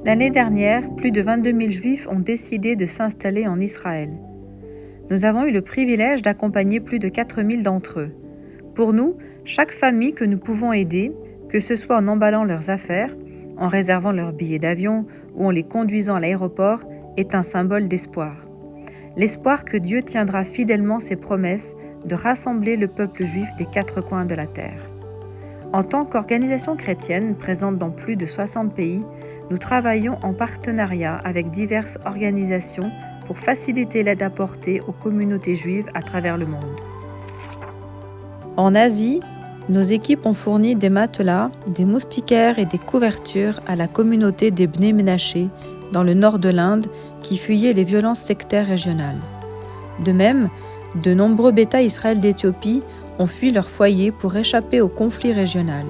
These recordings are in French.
L'année dernière, plus de 22 000 Juifs ont décidé de s'installer en Israël. Nous avons eu le privilège d'accompagner plus de 4 000 d'entre eux. Pour nous, chaque famille que nous pouvons aider, que ce soit en emballant leurs affaires, en réservant leurs billets d'avion ou en les conduisant à l'aéroport, est un symbole d'espoir. L'espoir que Dieu tiendra fidèlement ses promesses de rassembler le peuple juif des 4 coins de la terre. En tant qu'organisation chrétienne présente dans plus de 60 pays, nous travaillons en partenariat avec diverses organisations pour faciliter l'aide apportée aux communautés juives à travers le monde. En Asie, nos équipes ont fourni des matelas, des moustiquaires et des couvertures à la communauté des Bnei Menaché dans le nord de l'Inde qui fuyait les violences sectaires régionales. De même, de nombreux Beta Israël d'Éthiopie ont fui leur foyer pour échapper au conflit régional.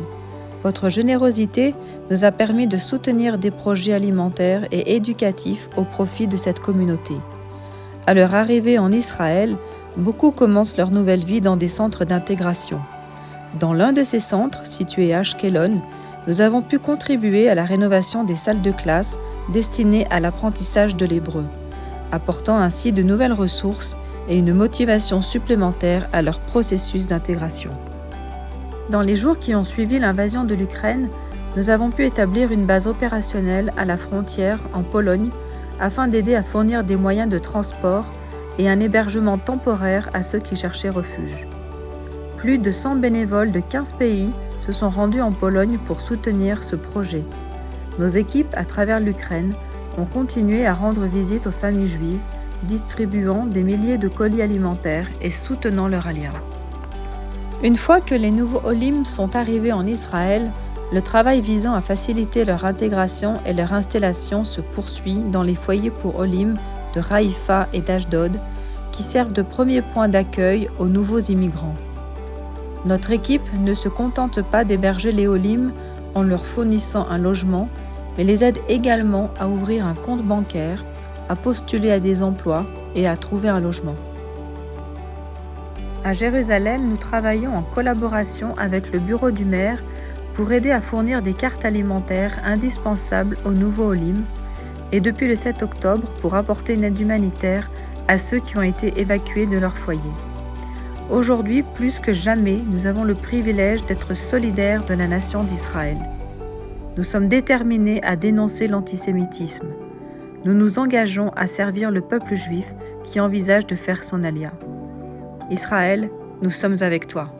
Votre générosité nous a permis de soutenir des projets alimentaires et éducatifs au profit de cette communauté. À leur arrivée en Israël, beaucoup commencent leur nouvelle vie dans des centres d'intégration. Dans l'un de ces centres, situé à Ashkelon, nous avons pu contribuer à la rénovation des salles de classe destinées à l'apprentissage de l'hébreu, apportant ainsi de nouvelles ressources et une motivation supplémentaire à leur processus d'intégration. Dans les jours qui ont suivi l'invasion de l'Ukraine, nous avons pu établir une base opérationnelle à la frontière en Pologne afin d'aider à fournir des moyens de transport et un hébergement temporaire à ceux qui cherchaient refuge. Plus de 100 bénévoles de 15 pays se sont rendus en Pologne pour soutenir ce projet. Nos équipes à travers l'Ukraine ont continué à rendre visite aux familles juives, distribuant des milliers de colis alimentaires et soutenant leur aliyah. Une fois que les nouveaux Olim sont arrivés en Israël, le travail visant à faciliter leur intégration et leur installation se poursuit dans les foyers pour Olim de Haïfa et d'Ashdod, qui servent de premier point d'accueil aux nouveaux immigrants. Notre équipe ne se contente pas d'héberger les Olim en leur fournissant un logement, mais les aide également à ouvrir un compte bancaire, à postuler à des emplois et à trouver un logement. À Jérusalem, nous travaillons en collaboration avec le bureau du maire pour aider à fournir des cartes alimentaires indispensables aux nouveaux Olim et depuis le 7 octobre pour apporter une aide humanitaire à ceux qui ont été évacués de leur foyer. Aujourd'hui, plus que jamais, nous avons le privilège d'être solidaires de la nation d'Israël. Nous sommes déterminés à dénoncer l'antisémitisme. Nous nous engageons à servir le peuple juif qui envisage de faire son aliyah. Israël, nous sommes avec toi.